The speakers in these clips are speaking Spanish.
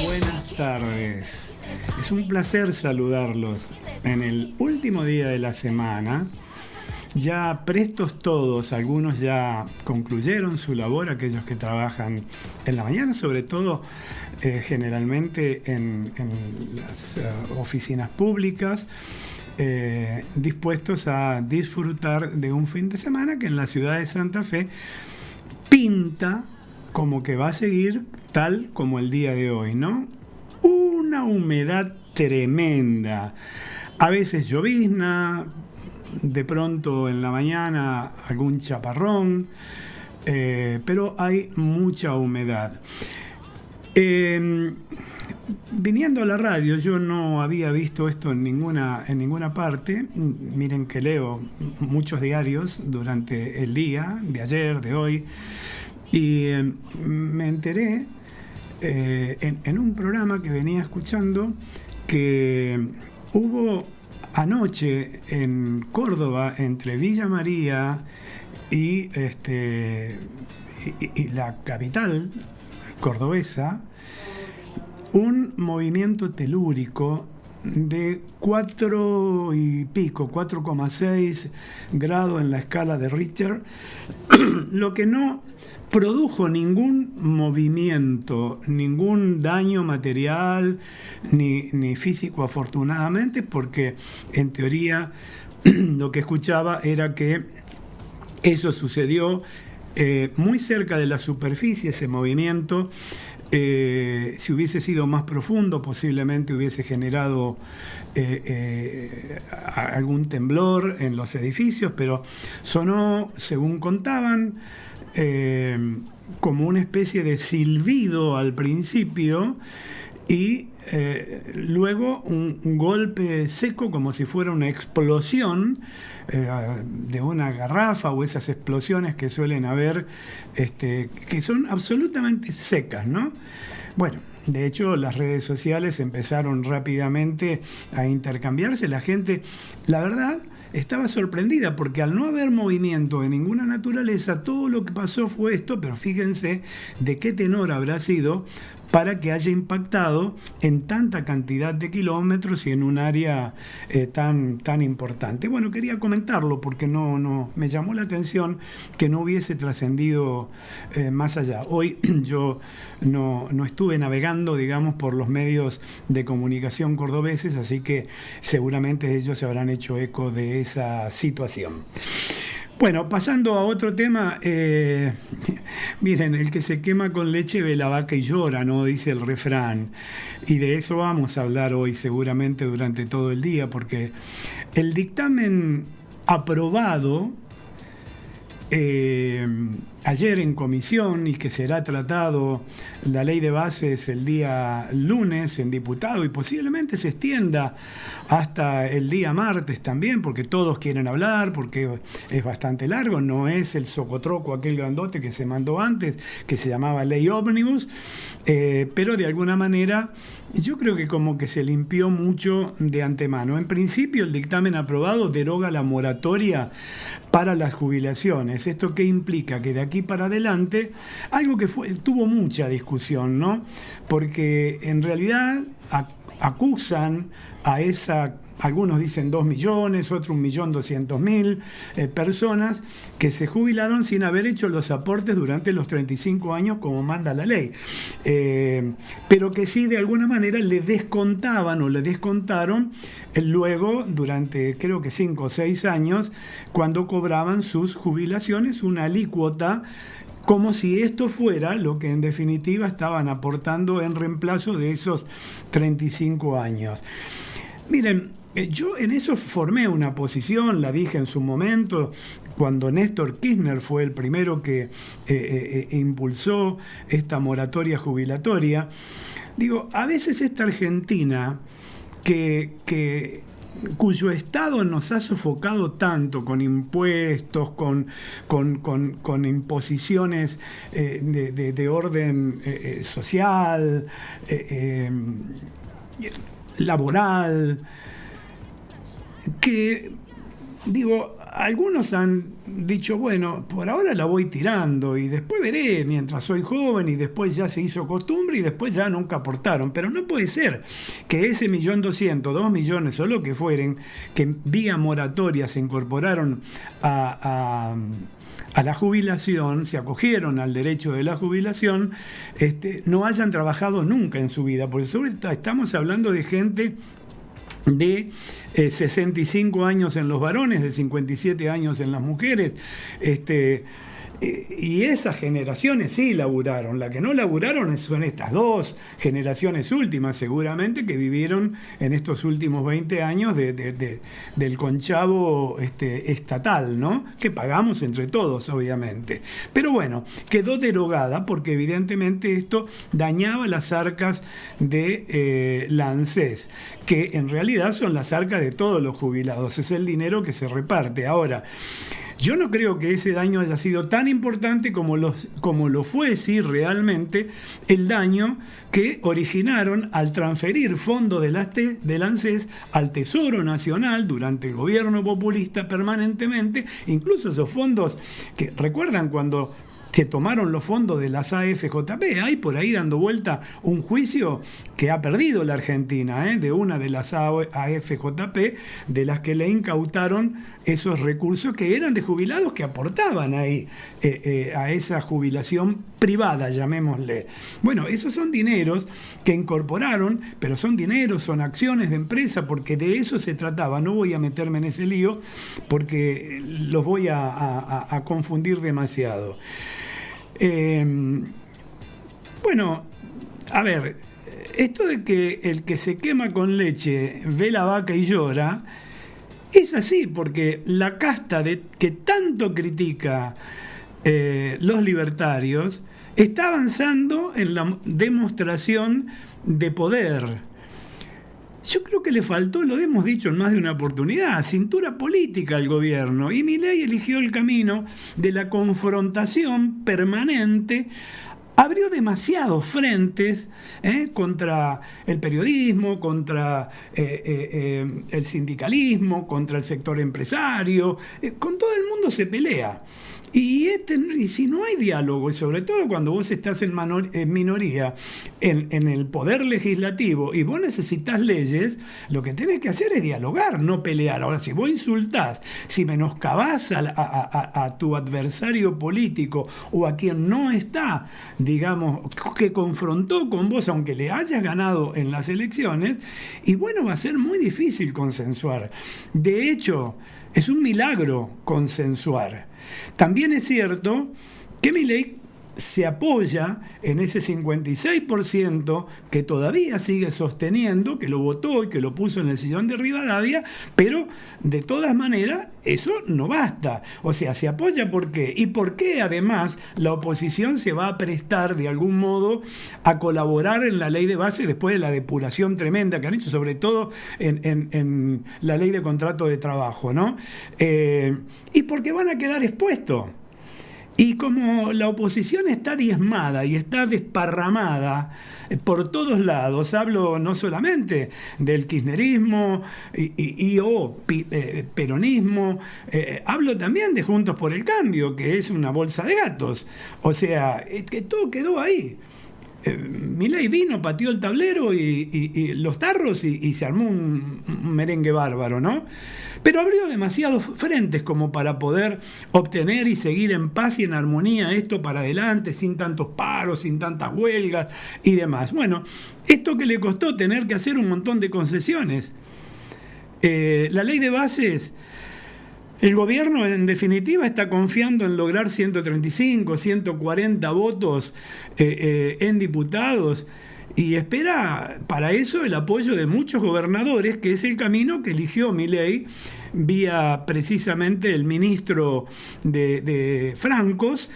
Buenas tardes. Es un placer saludarlos en el último día de la semana. Ya prestos todos, algunos ya concluyeron su labor, aquellos que trabajan en la mañana, sobre todo generalmente en las oficinas públicas, dispuestos a disfrutar de un fin de semana que en la ciudad de Santa Fe pinta como que va a seguir tal como el día de hoy, ¿no? Una humedad tremenda, a veces llovizna, de pronto en la mañana algún chaparrón, pero hay mucha humedad. Viniendo a la radio, yo no había visto esto en ninguna parte. Miren que leo muchos diarios durante el día, de ayer, de hoy, y me enteré en un programa que venía escuchando que hubo anoche en Córdoba, entre Villa María y la capital cordobesa, un movimiento telúrico de 4,6 grados en la escala de Richter, lo que no produjo ningún movimiento, ningún daño material ni físico, afortunadamente, porque en teoría lo que escuchaba era que eso sucedió muy cerca de la superficie, ese movimiento. Si hubiese sido más profundo, posiblemente hubiese generado algún temblor en los edificios, pero sonó, según contaban, como una especie de silbido al principio y luego un golpe seco, como si fuera una explosión de una garrafa, o esas explosiones que suelen haber, que son absolutamente secas, ¿no? Bueno, de hecho las redes sociales empezaron rápidamente a intercambiarse. La gente, la verdad, estaba sorprendida porque al no haber movimiento de ninguna naturaleza, todo lo que pasó fue esto, pero fíjense de qué tenor habrá sido para que haya impactado en tanta cantidad de kilómetros y en un área tan importante. Bueno, quería comentarlo porque no me llamó la atención que no hubiese trascendido más allá. Hoy yo no estuve navegando, digamos, por los medios de comunicación cordobeses, así que seguramente ellos se habrán hecho eco de esa situación. Bueno, pasando a otro tema, miren, el que se quema con leche ve la vaca y llora, ¿no? Dice el refrán. Y de eso vamos a hablar hoy seguramente durante todo el día, porque el dictamen aprobado ayer en comisión y que será tratado la ley de bases el día lunes en diputado y posiblemente se extienda hasta el día martes también, porque todos quieren hablar, porque es bastante largo, no es el socotroco aquel grandote que se mandó antes, que se llamaba ley ómnibus, pero de alguna manera yo creo que como que se limpió mucho de antemano. En principio el dictamen aprobado deroga la moratoria para las jubilaciones. ¿Esto qué implica? Que de aquí para adelante, algo que tuvo mucha discusión, ¿no? Porque en realidad acusan a esa, algunos dicen 2 millones, otros 1.200.000 personas que se jubilaron sin haber hecho los aportes durante los 35 años como manda la ley, pero que sí de alguna manera le descontaban o le descontaron luego durante creo que 5 o 6 años cuando cobraban sus jubilaciones una alícuota, como si esto fuera lo que en definitiva estaban aportando en reemplazo de esos 35 años. Miren, yo en eso formé una posición, la dije en su momento, cuando Néstor Kirchner fue el primero que impulsó esta moratoria jubilatoria. Digo, a veces esta Argentina, cuyo Estado nos ha sofocado tanto con impuestos, con imposiciones de orden social, laboral, que, digo, algunos han dicho, bueno, por ahora la voy tirando y después veré mientras soy joven, y después ya se hizo costumbre y después ya nunca aportaron. Pero no puede ser que ese 1.200.000, 2 millones o lo que fueren, que vía moratoria se incorporaron a la jubilación, se acogieron al derecho de la jubilación, no hayan trabajado nunca en su vida. Porque estamos hablando de gente de 65 años en los varones, de 57 años en las mujeres, y esas generaciones sí laburaron. La que no laburaron son estas dos generaciones últimas, seguramente, que vivieron en estos últimos 20 años del conchavo estatal, ¿no? Que pagamos entre todos, obviamente. Pero bueno, quedó derogada porque evidentemente esto dañaba las arcas de la ANSES, que en realidad son las arcas de todos los jubilados. Es el dinero que se reparte. Ahora, yo no creo que ese daño haya sido tan importante como lo fue, sí, realmente, el daño que originaron al transferir fondos del ANSES al Tesoro Nacional durante el gobierno populista permanentemente, incluso esos fondos que, ¿recuerdan cuando se tomaron los fondos de las AFJP? Hay por ahí dando vuelta un juicio que ha perdido la Argentina, de una de las AFJP, de las que le incautaron esos recursos que eran de jubilados que aportaban ahí a esa jubilación privada, llamémosle. Bueno, esos son dineros que incorporaron, pero son dineros, son acciones de empresa, porque de eso se trataba. No voy a meterme en ese lío porque los voy a confundir demasiado. Bueno, a ver, esto de que el que se quema con leche ve la vaca y llora, es así, porque la casta que tanto critica los libertarios está avanzando en la demostración de poder. Yo creo que le faltó, lo hemos dicho en más de una oportunidad, cintura política al gobierno. Y Milei eligió el camino de la confrontación permanente. Abrió demasiados frentes contra el periodismo, contra el sindicalismo, contra el sector empresario. Con todo el mundo se pelea. Y si no hay diálogo, y sobre todo cuando vos estás en minoría en el poder legislativo y vos necesitas leyes, lo que tenés que hacer es dialogar, no pelear. Ahora, si vos insultás, si menoscabás a tu adversario político o a quien no está, digamos, que confrontó con vos, aunque le hayas ganado en las elecciones, y bueno, va a ser muy difícil consensuar. De hecho, es un milagro consensuar. También es cierto que Milei se apoya en ese 56% que todavía sigue sosteniendo, que lo votó y que lo puso en el sillón de Rivadavia, pero de todas maneras eso no basta. O sea, se apoya ¿por qué? Y por qué además la oposición se va a prestar de algún modo a colaborar en la ley de base después de la depuración tremenda que han hecho, sobre todo en la ley de contrato de trabajo, ¿no? Y porque van a quedar expuestos. Y como la oposición está diezmada y está desparramada por todos lados, hablo no solamente del kirchnerismo o peronismo, hablo también de Juntos por el Cambio, que es una bolsa de gatos. O sea, que todo quedó ahí. Milei vino, pateó el tablero y los tarros y se armó un merengue bárbaro, ¿no? Pero abrió demasiados frentes como para poder obtener y seguir en paz y en armonía esto para adelante, sin tantos paros, sin tantas huelgas y demás. Bueno, esto que le costó tener que hacer un montón de concesiones. La ley de bases, el gobierno en definitiva está confiando en lograr 135, 140 votos en diputados y espera para eso el apoyo de muchos gobernadores, que es el camino que eligió Milei vía precisamente el ministro de Francos,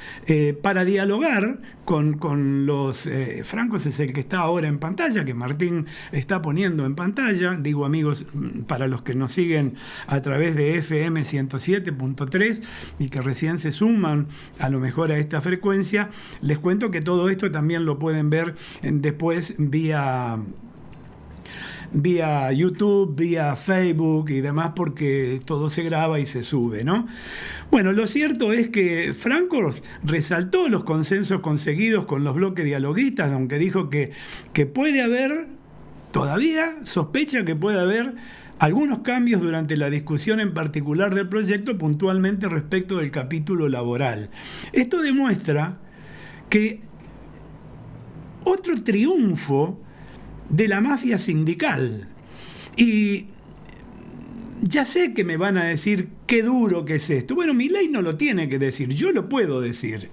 para dialogar con los... Francos es el que está ahora en pantalla, que Martín está poniendo en pantalla. Digo, amigos, para los que nos siguen a través de FM 107.3 y que recién se suman a lo mejor a esta frecuencia, les cuento que todo esto también lo pueden ver después vía vía YouTube, vía Facebook y demás, porque todo se graba y se sube, ¿no? Bueno, lo cierto es que Franco resaltó los consensos conseguidos con los bloques dialoguistas, aunque dijo que puede haber, todavía sospecha que puede haber algunos cambios durante la discusión en particular del proyecto, puntualmente respecto del capítulo laboral. Esto demuestra que otro triunfo de la mafia sindical. Y ya sé que me van a decir qué duro que es esto. Bueno, Milei no lo tiene que decir, yo lo puedo decir,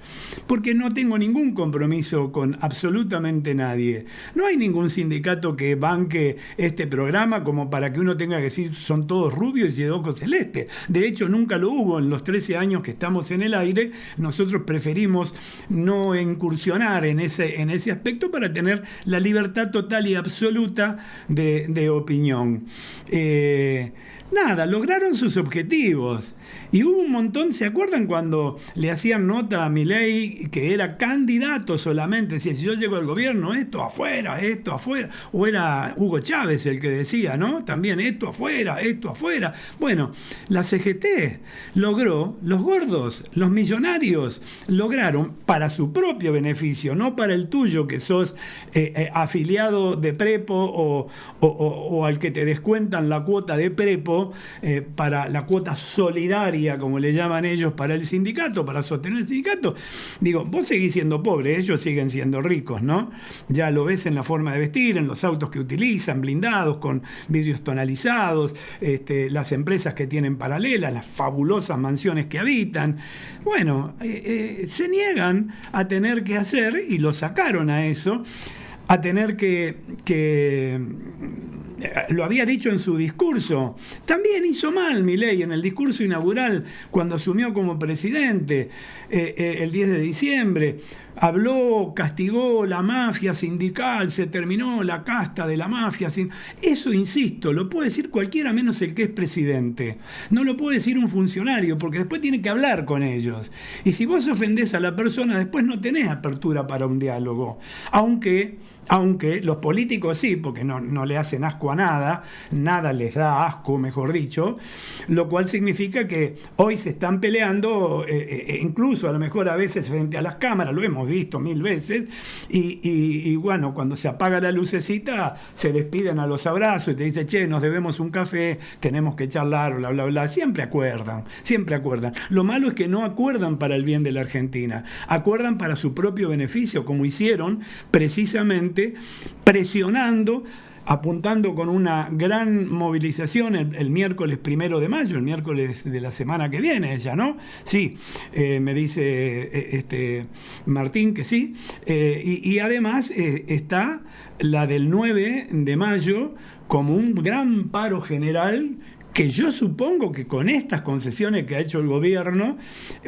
porque no tengo ningún compromiso con absolutamente nadie. No hay ningún sindicato que banque este programa como para que uno tenga que decir son todos rubios y de ojos celestes. De hecho, nunca lo hubo en los 13 años que estamos en el aire. Nosotros preferimos no incursionar en ese aspecto para tener la libertad total y absoluta de opinión. Nada, lograron sus objetivos. Y hubo un montón, ¿se acuerdan cuando le hacían nota a Milei que era candidato solamente? Decía, si yo llego al gobierno, esto afuera. O era Hugo Chávez el que decía, ¿no? También esto afuera. Bueno, la CGT logró, los gordos, los millonarios, lograron para su propio beneficio, no para el tuyo que sos afiliado de Prepo o al que te descuentan la cuota de Prepo, para la cuota solidaria, como le llaman ellos, para el sindicato, para sostener el sindicato. Digo, vos seguís siendo pobre, ellos siguen siendo ricos, ¿no? Ya lo ves en la forma de vestir, en los autos que utilizan, blindados, con vidrios tonalizados, las empresas que tienen paralelas, las fabulosas mansiones que habitan. Bueno, se niegan a tener que hacer, y lo sacaron a eso, a tener que lo había dicho en su discurso. También hizo mal Milei en el discurso inaugural cuando asumió como presidente el 10 de diciembre. Habló, castigó la mafia sindical, se terminó la casta de la mafia. Eso, insisto, lo puede decir cualquiera menos el que es presidente. No lo puede decir un funcionario, porque después tiene que hablar con ellos. Y si vos ofendés a la persona, después no tenés apertura para un diálogo. Aunque los políticos sí, porque no le hacen asco a nada les da asco, mejor dicho, lo cual significa que hoy se están peleando, incluso a lo mejor a veces frente a las cámaras, lo hemos visto 1000 veces, y bueno, cuando se apaga la lucecita, se despiden a los abrazos y te dicen, che, nos debemos un café, tenemos que charlar, bla, bla, bla. Siempre acuerdan. Lo malo es que no acuerdan para el bien de la Argentina, acuerdan para su propio beneficio, como hicieron precisamente presionando, apuntando con una gran movilización el miércoles 1 de mayo, el miércoles de la semana que viene, ya, ¿no? Sí, me dice Martín que sí. Y además está la del 9 de mayo como un gran paro general, que yo supongo que con estas concesiones que ha hecho el gobierno,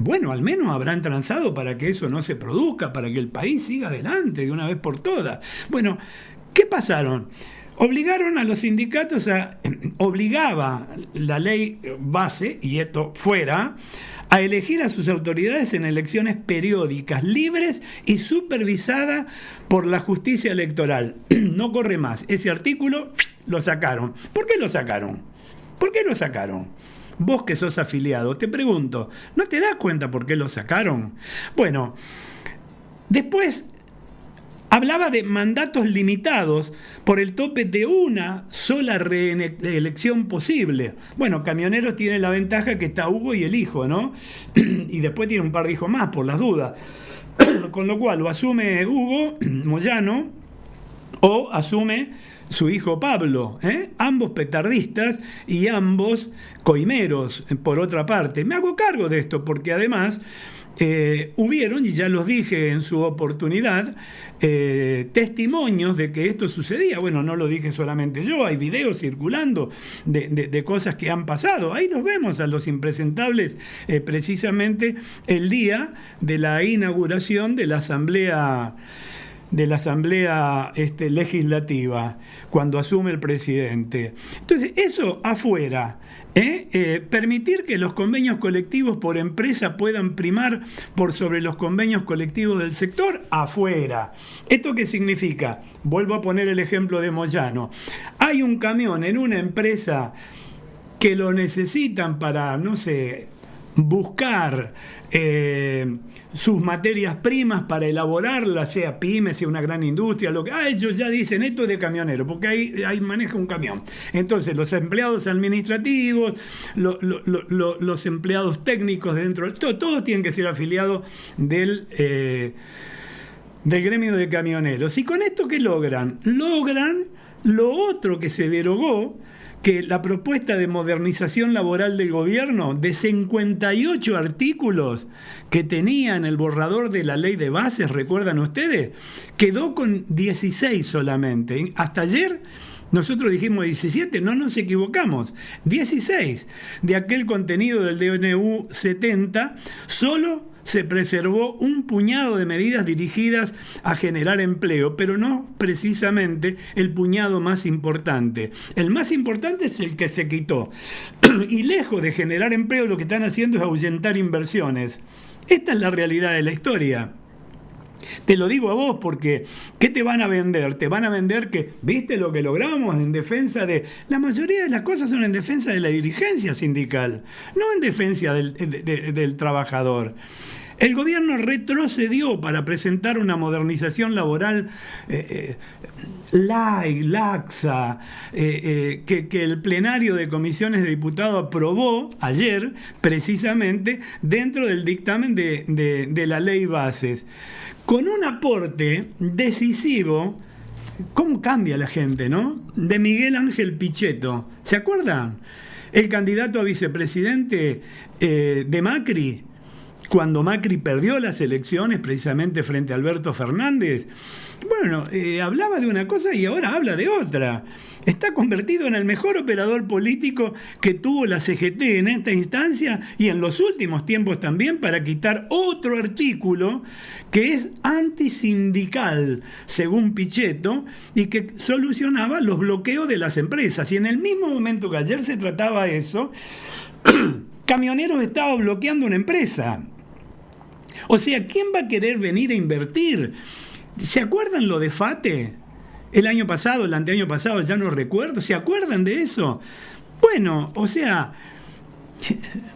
bueno, al menos habrán transado para que eso no se produzca, para que el país siga adelante de una vez por todas. Bueno, ¿qué pasaron? Obligaron a los sindicatos obligaba la ley base, y esto fuera, a elegir a sus autoridades en elecciones periódicas, libres y supervisadas por la justicia electoral. No corre más. Ese artículo lo sacaron. ¿Por qué lo sacaron? Vos que sos afiliado, te pregunto, ¿no te das cuenta por qué lo sacaron? Bueno, después hablaba de mandatos limitados por el tope de una sola reelección posible. Bueno, Camioneros tiene la ventaja que está Hugo y el hijo, ¿no? Y después tiene un par de hijos más, por las dudas. Con lo cual, o asume Hugo Moyano, o asume su hijo Pablo, ambos petardistas y ambos coimeros, por otra parte. Me hago cargo de esto porque además hubieron, y ya los dije en su oportunidad, testimonios de que esto sucedía. Bueno, no lo dije solamente yo, hay videos circulando de cosas que han pasado. Ahí nos vemos a los impresentables precisamente el día de la inauguración de la Asamblea de la Asamblea Legislativa cuando asume el presidente. Entonces, eso afuera. Permitir que los convenios colectivos por empresa puedan primar por sobre los convenios colectivos del sector, afuera. ¿Esto qué significa? Vuelvo a poner el ejemplo de Moyano. Hay un camión en una empresa que lo necesitan para, no sé, buscar sus materias primas para elaborarlas, sea pyme, sea una gran industria, lo que ellos ya dicen esto es de camionero, porque ahí maneja un camión. Entonces los empleados administrativos, los empleados técnicos dentro, todos tienen que ser afiliados del gremio de camioneros. ¿Y con esto qué logran? Logran lo otro que se derogó, que la propuesta de modernización laboral del gobierno, de 58 artículos que tenía en el borrador de la ley de bases, ¿recuerdan ustedes? Quedó con 16 solamente. Hasta ayer nosotros dijimos 17, no nos equivocamos. 16 de aquel contenido del DNU 70, solo se preservó un puñado de medidas dirigidas a generar empleo, pero no precisamente el puñado más importante. El más importante es el que se quitó. Y lejos de generar empleo, lo que están haciendo es ahuyentar inversiones. Esta es la realidad de la historia. Te lo digo a vos porque, ¿qué te van a vender? Te van a vender que, ¿viste lo que logramos en defensa de...? La mayoría de las cosas son en defensa de la dirigencia sindical, no en defensa del trabajador. El gobierno retrocedió para presentar una modernización laboral laxa, que el plenario de comisiones de diputados aprobó ayer, precisamente, dentro del dictamen de la ley bases. Con un aporte decisivo, ¿cómo cambia la gente, no? De Miguel Ángel Pichetto. ¿Se acuerdan? El candidato a vicepresidente de Macri, cuando Macri perdió las elecciones precisamente frente a Alberto Fernández. Bueno, hablaba de una cosa y ahora habla de otra. Está convertido en el mejor operador político que tuvo la CGT en esta instancia y en los últimos tiempos también, para quitar otro artículo que es antisindical, según Pichetto, y que solucionaba los bloqueos de las empresas. Y en el mismo momento que ayer se trataba eso, Camioneros estaba bloqueando una empresa. O sea, ¿quién va a querer venir a invertir? ¿Se acuerdan lo de FATE? El año pasado, el anteaño pasado, ya no recuerdo. ¿Se acuerdan de eso? Bueno, o sea,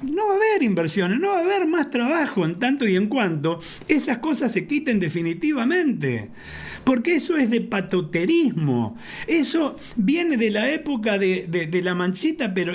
no va a haber inversiones, no va a haber más trabajo en tanto y en cuanto esas cosas se quiten definitivamente. Porque eso es de patoterismo. Eso viene de la época de la manchita pero,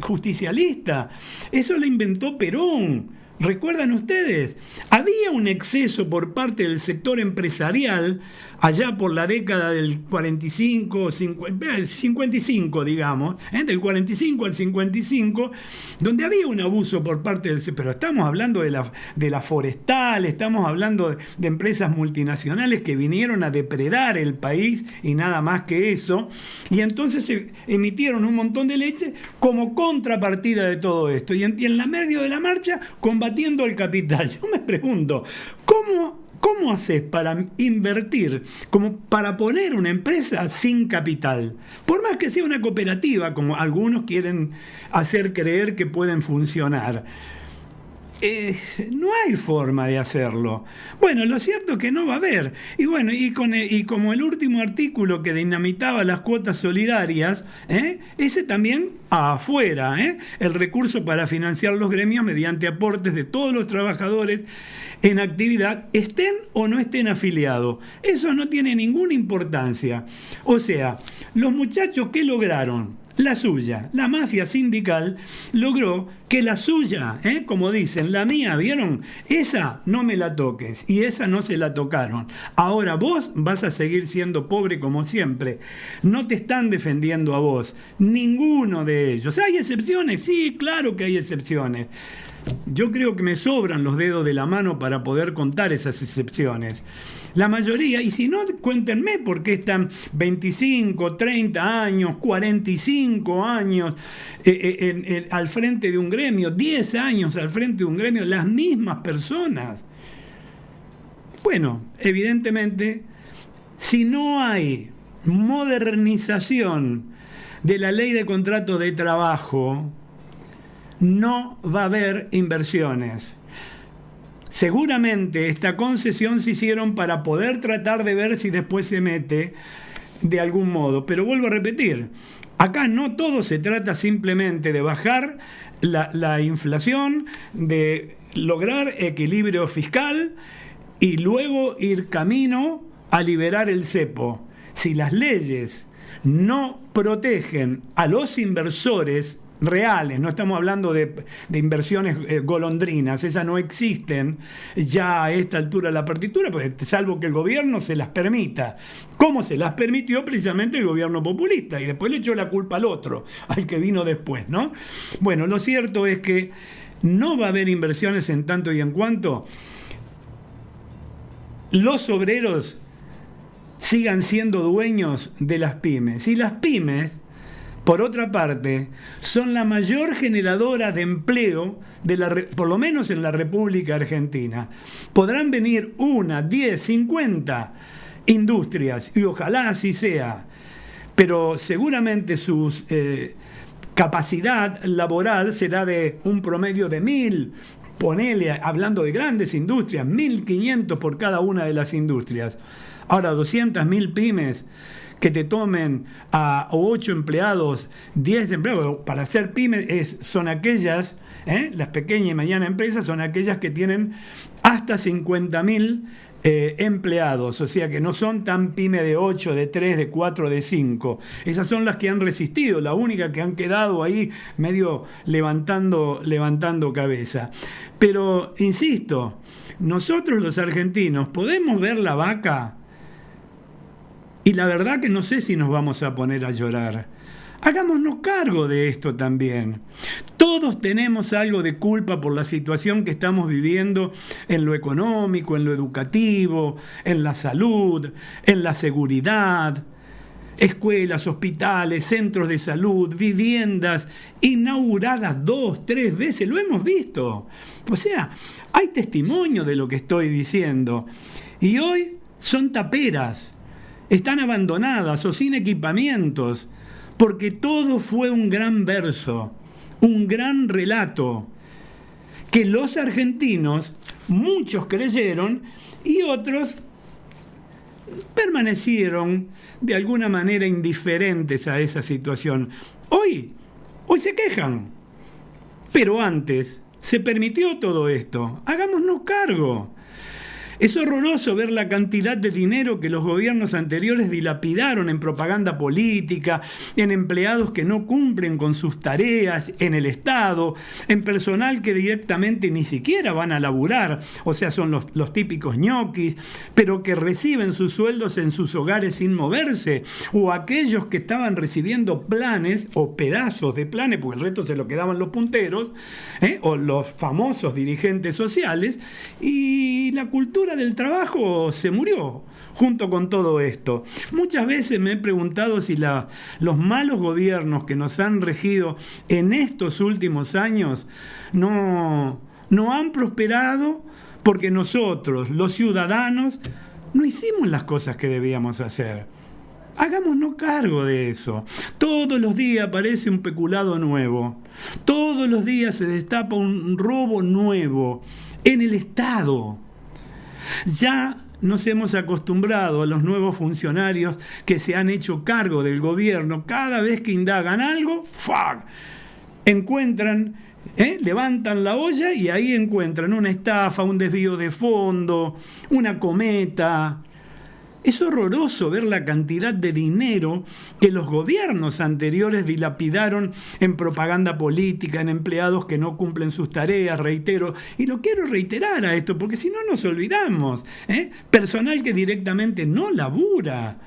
justicialista. Eso lo inventó Perón. ¿Recuerdan ustedes? Había un exceso por parte del sector empresarial allá por la década del 45, 55, digamos, del 45 al 55, donde había un abuso por parte del sector. Pero estamos hablando de la forestal, estamos hablando de empresas multinacionales que vinieron a depredar el país y nada más que eso. Y entonces se emitieron un montón de leche como contrapartida de todo esto. Y en la medio de la marcha, combatiendo el capital. Yo me pregunto, ¿cómo haces para invertir, como para poner una empresa sin capital? Por más que sea una cooperativa, como algunos quieren hacer creer que pueden funcionar. No hay forma de hacerlo. Bueno, lo cierto es que no va a haber. Y bueno, y como el último artículo que dinamitaba las cuotas solidarias, ese también afuera, el recurso para financiar los gremios mediante aportes de todos los trabajadores en actividad, estén o no estén afiliados. Eso no tiene ninguna importancia. O sea, los muchachos, ¿qué lograron? La suya, la mafia sindical logró que la suya, como dicen, la mía, ¿vieron? Esa no me la toques y esa no se la tocaron. Ahora vos vas a seguir siendo pobre como siempre. No te están defendiendo a vos, ninguno de ellos. ¿Hay excepciones? Sí, claro que hay excepciones. Yo creo que me sobran los dedos de la mano para poder contar esas excepciones. La mayoría, y si no, cuéntenme por qué están 25, 30 años, 45 años al frente de un gremio, 10 años al frente de un gremio, las mismas personas. Bueno, evidentemente, si no hay modernización de la ley de contrato de trabajo, no va a haber inversiones. Seguramente esta concesión se hicieron para poder tratar de ver si después se mete de algún modo. Pero vuelvo a repetir, acá no todo se trata simplemente de bajar la inflación, de lograr equilibrio fiscal y luego ir camino a liberar el cepo. Si las leyes no protegen a los inversores reales, no estamos hablando de inversiones golondrinas, esas no existen ya a esta altura de la partitura, pues, salvo que el gobierno se las permita, como se las permitió precisamente el gobierno populista, y después le echó la culpa al otro, al que vino después, ¿no? Bueno, lo cierto es que no va a haber inversiones en tanto y en cuanto los obreros sigan siendo dueños de las pymes. Y las pymes, por otra parte, son la mayor generadora de empleo, por lo menos en la República Argentina. Podrán venir 1, 10, 50 industrias, y ojalá así sea, pero seguramente su capacidad laboral será de un promedio de 1.000, ponele, hablando de grandes industrias, 1.500 por cada una de las industrias. Ahora, 200.000 pymes que te tomen a 8 empleados, 10 empleados. Para ser pymes son aquellas, las pequeñas y medianas empresas son aquellas que tienen hasta 50.000 empleados, o sea que no son tan pyme de 8, de 3, de 4, de 5. Esas son las que han resistido, la única que han quedado ahí medio levantando cabeza. Pero, insisto, nosotros los argentinos podemos ver la vaca y la verdad que no sé si nos vamos a poner a llorar. Hagámonos cargo de esto también. Todos tenemos algo de culpa por la situación que estamos viviendo en lo económico, en lo educativo, en la salud, en la seguridad, escuelas, hospitales, centros de salud, viviendas inauguradas 2, 3 veces, lo hemos visto. O sea, hay testimonio de lo que estoy diciendo. Y hoy son taperas, están abandonadas o sin equipamientos, porque todo fue un gran verso, un gran relato, que los argentinos, muchos creyeron y otros permanecieron de alguna manera indiferentes a esa situación. Hoy se quejan, pero antes se permitió todo esto. Hagámonos cargo. Es horroroso ver la cantidad de dinero que los gobiernos anteriores dilapidaron en propaganda política, en empleados que no cumplen con sus tareas en el Estado, en personal que directamente ni siquiera van a laburar, o sea, son los típicos ñoquis, pero que reciben sus sueldos en sus hogares sin moverse, o aquellos que estaban recibiendo planes o pedazos de planes, porque el resto se lo quedaban los punteros, o los famosos dirigentes sociales, y la cultura del trabajo se murió junto con todo esto. Muchas veces me he preguntado si los malos gobiernos que nos han regido en estos últimos años no han prosperado porque nosotros, los ciudadanos, no hicimos las cosas que debíamos hacer. Hagámonos cargo de eso. Todos los días aparece un peculado nuevo. Todos los días se destapa un robo nuevo en el Estado. Ya nos hemos acostumbrado a los nuevos funcionarios que se han hecho cargo del gobierno. Cada vez que indagan algo, ¡fuck!, encuentran, levantan la olla y ahí encuentran una estafa, un desvío de fondo, una cometa. Es horroroso ver la cantidad de dinero que los gobiernos anteriores dilapidaron en propaganda política, en empleados que no cumplen sus tareas, reitero, y lo quiero reiterar a esto, porque si no nos olvidamos, personal que directamente no labura.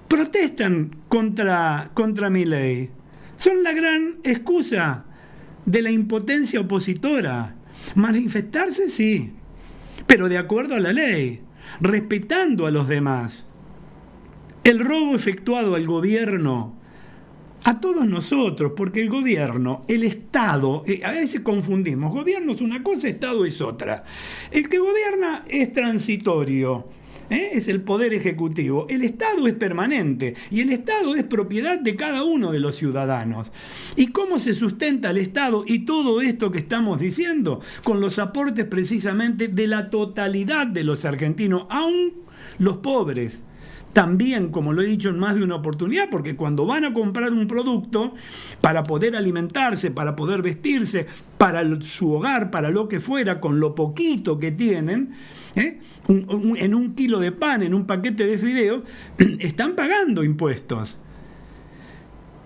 Protestan contra Milei. Son la gran excusa de la impotencia opositora. Manifestarse sí, pero de acuerdo a la ley, respetando a los demás. El robo efectuado al gobierno a todos nosotros, porque el gobierno, el Estado, a veces confundimos, gobierno es una cosa, Estado es otra. El que gobierna es transitorio, es el poder ejecutivo. El Estado es permanente y el Estado es propiedad de cada uno de los ciudadanos. ¿Y cómo se sustenta el Estado y todo esto que estamos diciendo? Con los aportes precisamente de la totalidad de los argentinos, aun los pobres. También, como lo he dicho en más de una oportunidad, porque cuando van a comprar un producto para poder alimentarse, para poder vestirse, para su hogar, para lo que fuera, con lo poquito que tienen, en un kilo de pan, en un paquete de fideos, están pagando impuestos.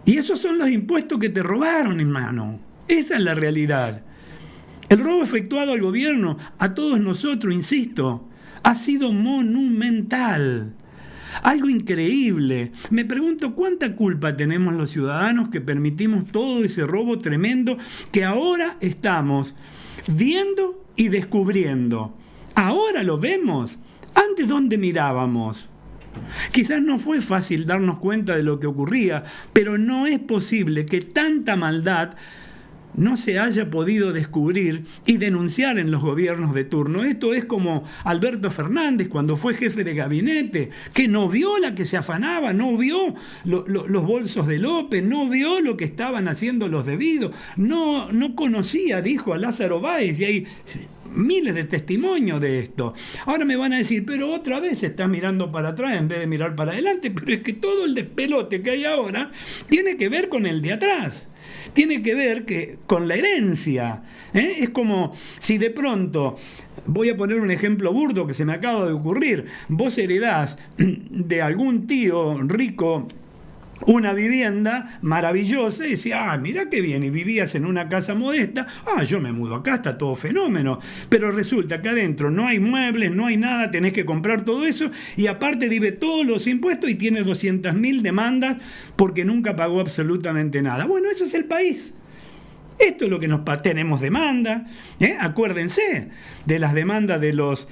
Y esos son los impuestos que te robaron, hermano. Esa es la realidad. El robo efectuado al gobierno, a todos nosotros, insisto, ha sido monumental. Algo increíble. Me pregunto cuánta culpa tenemos los ciudadanos que permitimos todo ese robo tremendo que ahora estamos viendo y descubriendo. Ahora lo vemos. Antes, ¿dónde mirábamos? Quizás no fue fácil darnos cuenta de lo que ocurría, pero no es posible que tanta maldad no se haya podido descubrir y denunciar en los gobiernos de turno. Esto es como Alberto Fernández cuando fue jefe de gabinete, que no vio la que se afanaba, no vio los bolsos de López, no vio lo que estaban haciendo los debidos, no conocía, dijo a Lázaro Báez, y hay miles de testimonios de esto. Ahora me van a decir, pero otra vez estás mirando para atrás en vez de mirar para adelante, pero es que todo el despelote que hay ahora tiene que ver con el de atrás. Tiene que ver con la herencia. Es como si de pronto, voy a poner un ejemplo burdo que se me acaba de ocurrir, vos heredás de algún tío rico una vivienda maravillosa y decías, mira qué bien, y vivías en una casa modesta, yo me mudo acá, está todo fenómeno, pero resulta que adentro no hay muebles, no hay nada, tenés que comprar todo eso y aparte debe todos los impuestos y tiene 200.000 demandas porque nunca pagó absolutamente nada. Bueno, eso es el país. Esto es lo que tenemos demanda. Acuérdense de las demandas de los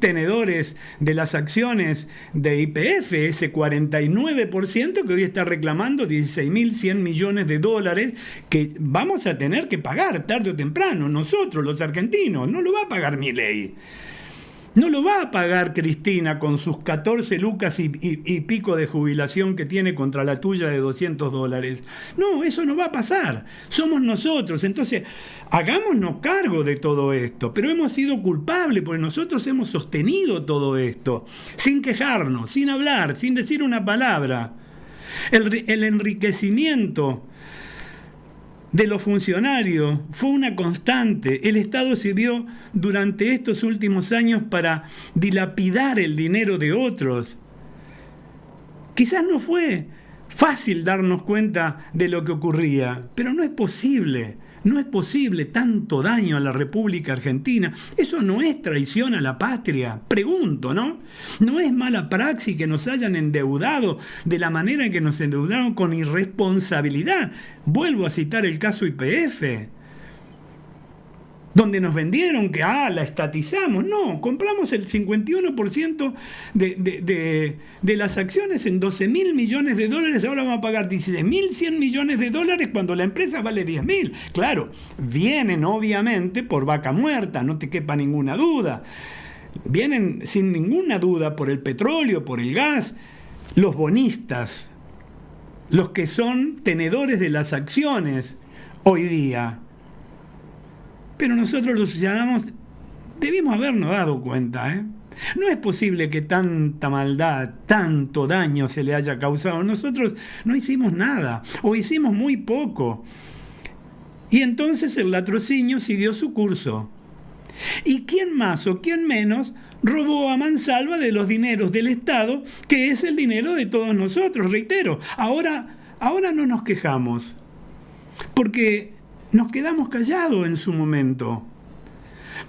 tenedores de las acciones de YPF, ese 49% que hoy está reclamando 16.100 millones de dólares que vamos a tener que pagar tarde o temprano, nosotros los argentinos. No lo va a pagar Milei. No lo va a pagar Cristina con sus 14 lucas y pico de jubilación que tiene contra la tuya de $200. No, eso no va a pasar. Somos nosotros. Entonces, hagámonos cargo de todo esto. Pero hemos sido culpables porque nosotros hemos sostenido todo esto. Sin quejarnos, sin hablar, sin decir una palabra. El enriquecimiento de los funcionarios fue una constante. El Estado sirvió durante estos últimos años para dilapidar el dinero de otros. Quizás no fue fácil darnos cuenta de lo que ocurría, pero no es posible tanto daño a la República Argentina. Eso no es traición a la patria, pregunto, ¿no? No es mala praxis que nos hayan endeudado de la manera en que nos endeudaron con irresponsabilidad. Vuelvo a citar el caso YPF, donde nos vendieron que la estatizamos. No, compramos el 51% de las acciones en 12.000 millones de dólares, ahora vamos a pagar 16.100 millones de dólares cuando la empresa vale 10.000. Claro, vienen obviamente por vaca muerta, no te quepa ninguna duda. Vienen sin ninguna duda por el petróleo, por el gas, los bonistas, los que son tenedores de las acciones hoy día. Pero nosotros los ciudadanos debimos habernos dado cuenta, No es posible que tanta maldad, tanto daño se le haya causado. Nosotros no hicimos nada, o hicimos muy poco. Y entonces el latrocinio siguió su curso. ¿Y quién más o quién menos robó a mansalva de los dineros del Estado, que es el dinero de todos nosotros? Reitero, ahora no nos quejamos, porque nos quedamos callados en su momento.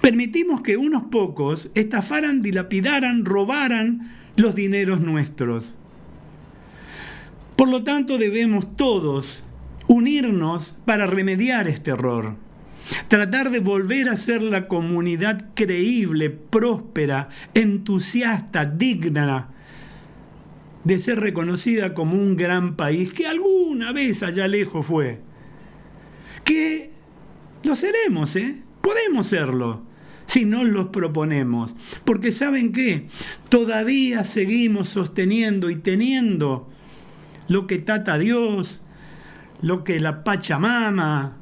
Permitimos que unos pocos estafaran, dilapidaran, robaran los dineros nuestros. Por lo tanto, debemos todos unirnos para remediar este error. Tratar de volver a ser la comunidad creíble, próspera, entusiasta, digna de ser reconocida como un gran país que alguna vez allá lejos fue. Que lo seremos, podemos serlo, si nos los proponemos. Porque ¿saben qué? Todavía seguimos sosteniendo y teniendo lo que Tata Dios, lo que la Pachamama,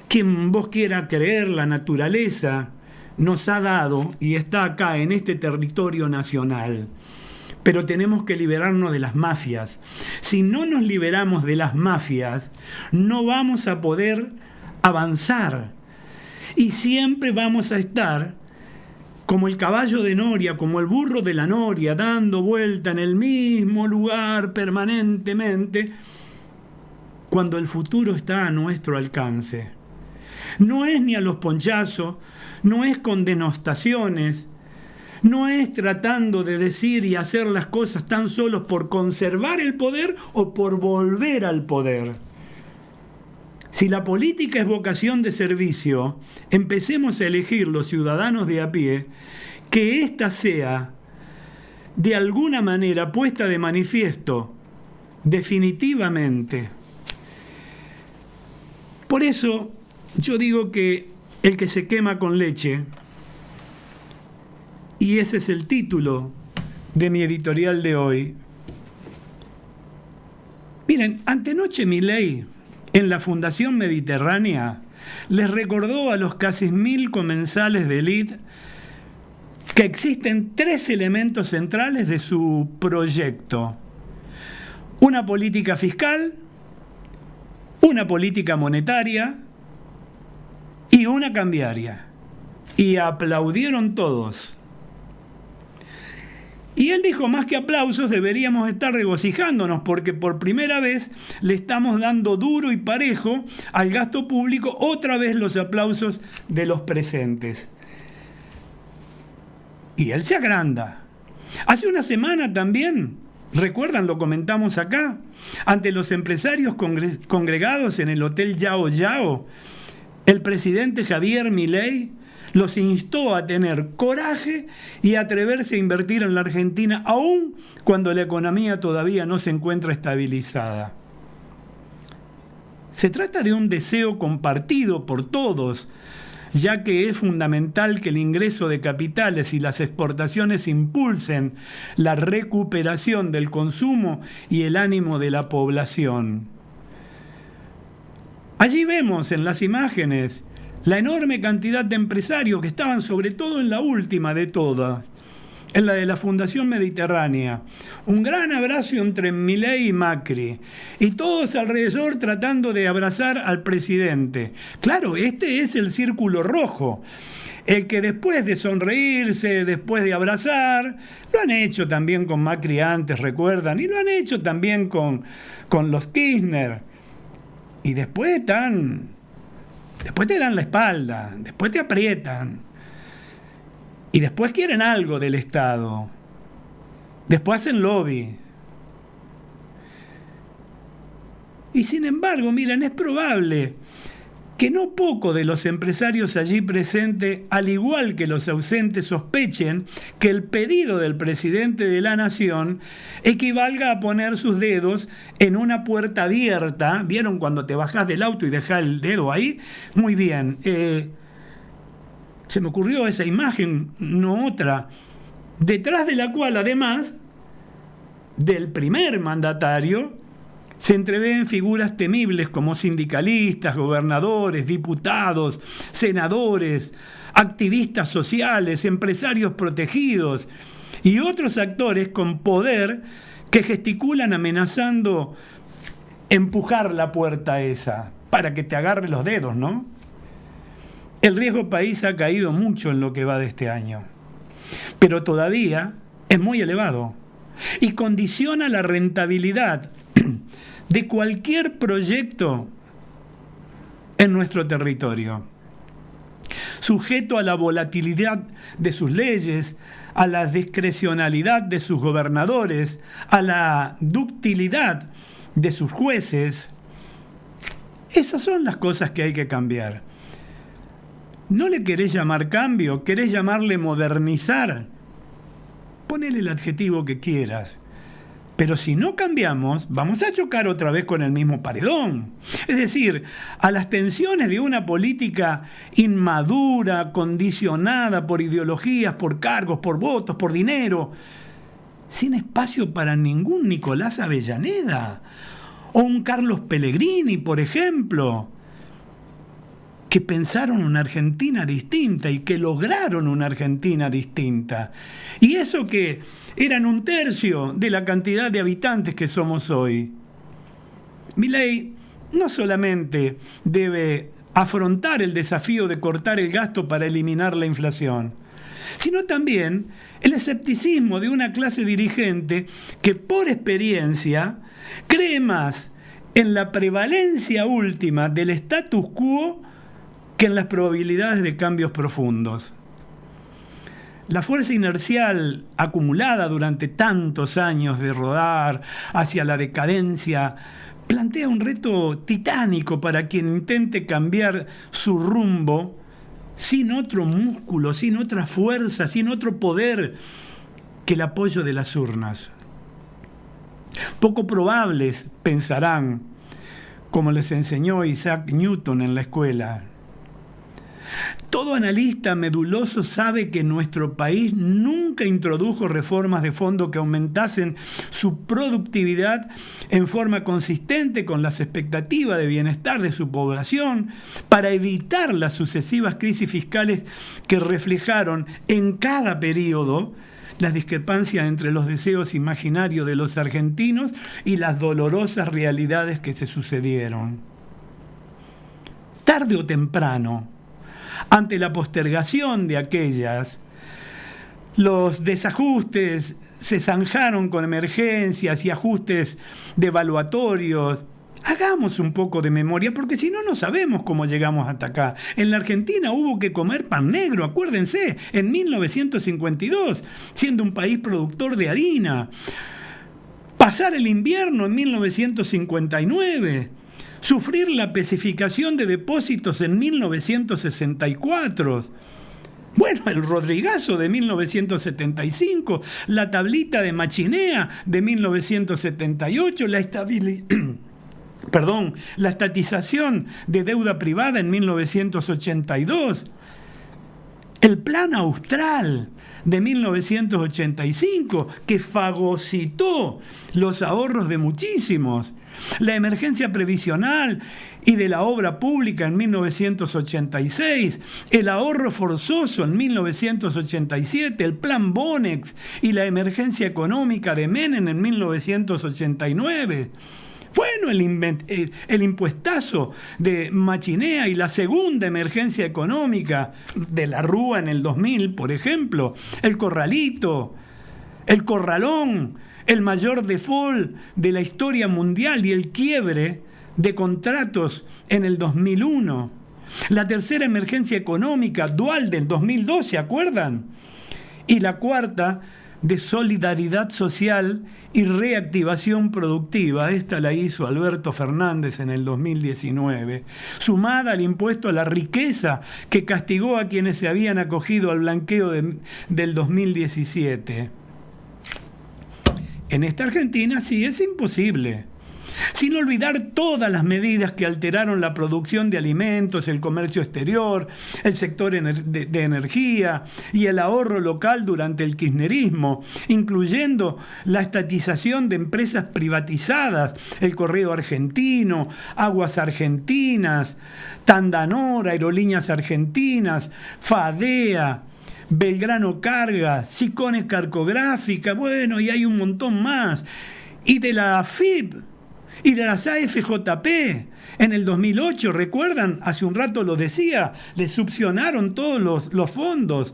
quien vos quiera creer, la naturaleza, nos ha dado y está acá en este territorio nacional. Pero tenemos que liberarnos de las mafias. Si no nos liberamos de las mafias, no vamos a poder avanzar. Y siempre vamos a estar como el caballo de Noria, como el burro de la Noria, dando vuelta en el mismo lugar permanentemente, cuando el futuro está a nuestro alcance. No es ni a los ponchazos, no es con denostaciones, no es tratando de decir y hacer las cosas tan solo por conservar el poder o por volver al poder. Si la política es vocación de servicio, empecemos a elegir los ciudadanos de a pie, que ésta sea de alguna manera puesta de manifiesto definitivamente. Por eso yo digo que el que se quema con leche, y ese es el título de mi editorial de hoy. Miren, antenoche Milei, en la Fundación Mediterránea, les recordó a los casi 1000 comensales de élite que existen 3 elementos centrales de su proyecto: una política fiscal, una política monetaria y una cambiaria. Y aplaudieron todos. Y él dijo, más que aplausos, deberíamos estar regocijándonos porque por primera vez le estamos dando duro y parejo al gasto público, otra vez los aplausos de los presentes. Y él se agranda. Hace una semana también, recuerdan, lo comentamos acá, ante los empresarios congregados en el Hotel Yao Yao, el presidente Javier Milei los instó a tener coraje y atreverse a invertir en la Argentina, aun cuando la economía todavía no se encuentra estabilizada. Se trata de un deseo compartido por todos, ya que es fundamental que el ingreso de capitales y las exportaciones impulsen la recuperación del consumo y el ánimo de la población. Allí vemos en las imágenes la enorme cantidad de empresarios que estaban sobre todo en la última de todas, en la de la Fundación Mediterránea. Un gran abrazo entre Milei y Macri, y todos alrededor tratando de abrazar al presidente. Claro, este es el círculo rojo, el que después de sonreírse, después de abrazar, lo han hecho también con Macri antes, recuerdan, y lo han hecho también con los Kirchner. Y después te dan la espalda, después te aprietan. Y después quieren algo del Estado. Después hacen lobby. Y sin embargo, miren, es probable que no poco de los empresarios allí presentes, al igual que los ausentes, sospechen que el pedido del presidente de la Nación equivalga a poner sus dedos en una puerta abierta. ¿Vieron cuando te bajás del auto y dejás el dedo ahí? Muy bien. Se me ocurrió esa imagen, no otra, detrás de la cual, además del primer mandatario, se entreven figuras temibles como sindicalistas, gobernadores, diputados, senadores, activistas sociales, empresarios protegidos y otros actores con poder que gesticulan amenazando empujar la puerta esa para que te agarre los dedos, ¿no? El riesgo país ha caído mucho en lo que va de este año, pero todavía es muy elevado y condiciona la rentabilidad de cualquier proyecto en nuestro territorio, sujeto a la volatilidad de sus leyes, a la discrecionalidad de sus gobernadores, a la ductilidad de sus jueces. Esas son las cosas que hay que cambiar. ¿No le querés llamar cambio? ¿Querés llamarle modernizar? Ponele el adjetivo que quieras. Pero si no cambiamos, vamos a chocar otra vez con el mismo paredón. Es decir, a las tensiones de una política inmadura, condicionada por ideologías, por cargos, por votos, por dinero, sin espacio para ningún Nicolás Avellaneda o un Carlos Pellegrini, por ejemplo, que pensaron una Argentina distinta y que lograron una Argentina distinta. Y eso que eran 1/3 de la cantidad de habitantes que somos hoy. Milei no solamente debe afrontar el desafío de cortar el gasto para eliminar la inflación, sino también el escepticismo de una clase dirigente que por experiencia cree más en la prevalencia última del status quo que en las probabilidades de cambios profundos. La fuerza inercial acumulada durante tantos años de rodar hacia la decadencia plantea un reto titánico para quien intente cambiar su rumbo sin otro músculo, sin otra fuerza, sin otro poder que el apoyo de las urnas. Poco probables, pensarán, como les enseñó Isaac Newton en la escuela. Todo analista meduloso sabe que nuestro país nunca introdujo reformas de fondo que aumentasen su productividad en forma consistente con las expectativas de bienestar de su población para evitar las sucesivas crisis fiscales que reflejaron en cada periodo las discrepancias entre los deseos imaginarios de los argentinos y las dolorosas realidades que se sucedieron. Tarde o temprano, ante la postergación de aquellas, los desajustes se zanjaron con emergencias y ajustes devaluatorios. Hagamos un poco de memoria, porque si no, no sabemos cómo llegamos hasta acá. En la Argentina hubo que comer pan negro, acuérdense, en 1952, siendo un país productor de harina. Pasar el invierno en 1959. Sufrir la especificación de depósitos en 1964. Bueno, el Rodrigazo de 1975, la tablita de Machinea de 1978, la estatización de deuda privada en 1982, el Plan Austral de 1985, que fagocitó los ahorros de muchísimos, la emergencia previsional y de la obra pública en 1986, el ahorro forzoso en 1987, el Plan Bonex y la emergencia económica de Menem en 1989. Bueno, el impuestazo de Machinea y la segunda emergencia económica de la Rúa en el 2000, por ejemplo, el Corralito, el Corralón, el mayor default de la historia mundial y el quiebre de contratos en el 2001. La tercera emergencia económica dual del 2002, ¿se acuerdan? Y la cuarta, de solidaridad social y reactivación productiva. Esta la hizo Alberto Fernández en el 2019, sumada al impuesto a la riqueza que castigó a quienes se habían acogido al blanqueo del 2017. En esta Argentina sí es imposible. Sin olvidar todas las medidas que alteraron la producción de alimentos, el comercio exterior, el sector de energía y el ahorro local durante el kirchnerismo, incluyendo la estatización de empresas privatizadas, el Correo Argentino, Aguas Argentinas, Tandanor, Aerolíneas Argentinas, Fadea, Belgrano Cargas, Sicones Carcográfica, bueno, y hay un montón más. Y de la AFIP y de las AFJP en el 2008, ¿recuerdan? Hace un rato lo decía, le succionaron todos los fondos.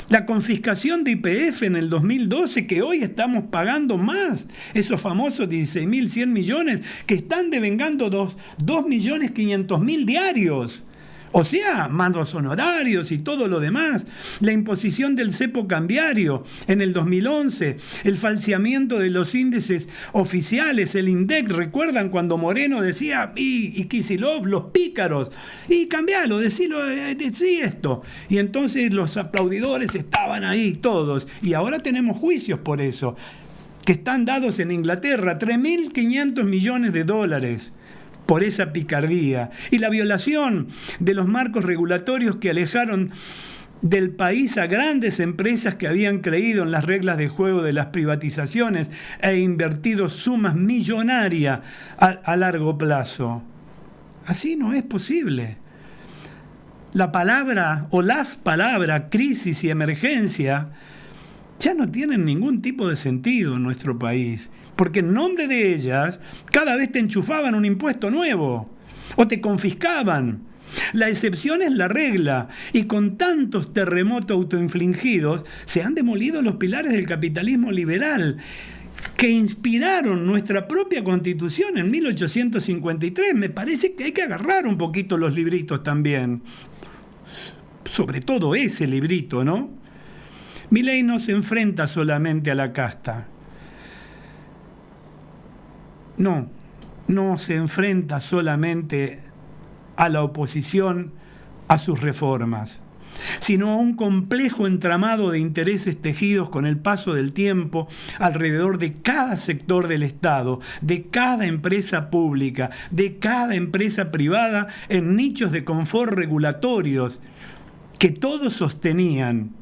La confiscación de YPF en el 2012, que hoy estamos pagando más, esos famosos 16.100 millones que están devengando 2.500.000 diarios. O sea, mandos honorarios y todo lo demás. La imposición del cepo cambiario en el 2011, el falseamiento de los índices oficiales, el INDEC. ¿Recuerdan cuando Moreno decía, y Kicillof, los pícaros? Y cambialo, decí esto. Y entonces los aplaudidores estaban ahí todos. Y ahora tenemos juicios por eso. que están dados en Inglaterra, 3.500 millones de dólares por esa picardía, y la violación de los marcos regulatorios que alejaron del país a grandes empresas que habían creído en las reglas de juego de las privatizaciones e invertido sumas millonarias a largo plazo. Así no es posible. La palabra o las palabras crisis y emergencia ya no tienen ningún tipo de sentido en nuestro país, porque en nombre de ellas cada vez te enchufaban un impuesto nuevo o te confiscaban. La excepción es la regla, y con tantos terremotos autoinfligidos se han demolido los pilares del capitalismo liberal que inspiraron nuestra propia Constitución en 1853. Me parece que hay que agarrar un poquito los libritos también, sobre todo ese librito, ¿no? Milei no se enfrenta solamente a la casta. No se enfrenta solamente a la oposición a sus reformas, sino a un complejo entramado de intereses tejidos con el paso del tiempo alrededor de cada sector del Estado, de cada empresa pública, de cada empresa privada, en nichos de confort regulatorios que todos sostenían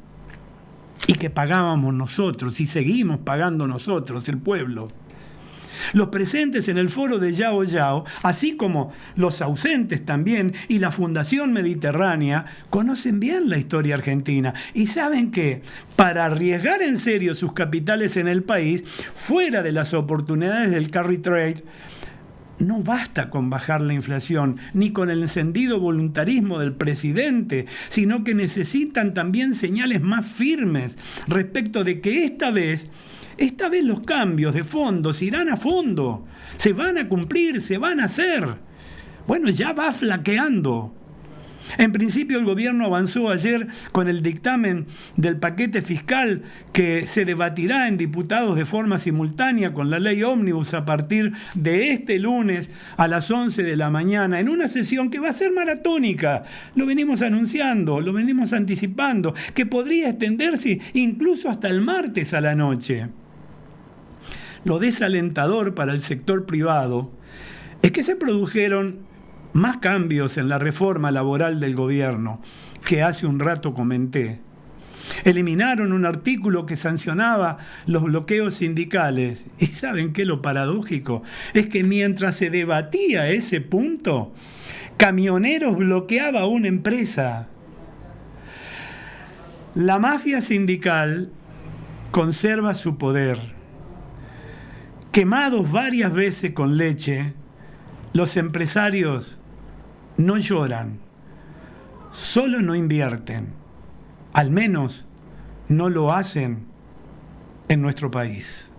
y que pagábamos nosotros y seguimos pagando nosotros, el pueblo. Los presentes en el foro de Yao Yao, así como los ausentes también, y la Fundación Mediterránea, conocen bien la historia argentina y saben que para arriesgar en serio sus capitales en el país, fuera de las oportunidades del carry trade, no basta con bajar la inflación, ni con el encendido voluntarismo del presidente, sino que necesitan también señales más firmes respecto de que esta vez los cambios de fondo se irán a fondo, se van a cumplir, se van a hacer. Bueno, ya va flaqueando. En principio el gobierno avanzó ayer con el dictamen del paquete fiscal que se debatirá en diputados de forma simultánea con la ley ómnibus a partir de este lunes a las 11 de la mañana, en una sesión que va a ser maratónica. Lo venimos anunciando, lo venimos anticipando, que podría extenderse incluso hasta el martes a la noche. Lo desalentador para el sector privado es que se produjeron más cambios en la reforma laboral del gobierno que hace un rato comenté. Eliminaron un artículo que sancionaba los bloqueos sindicales. ¿Y saben qué? Lo paradójico es que mientras se debatía ese punto, Camioneros bloqueaba a una empresa. La mafia sindical conserva su poder. Quemados varias veces con leche, los empresarios no lloran, solo no invierten, al menos no lo hacen en nuestro país.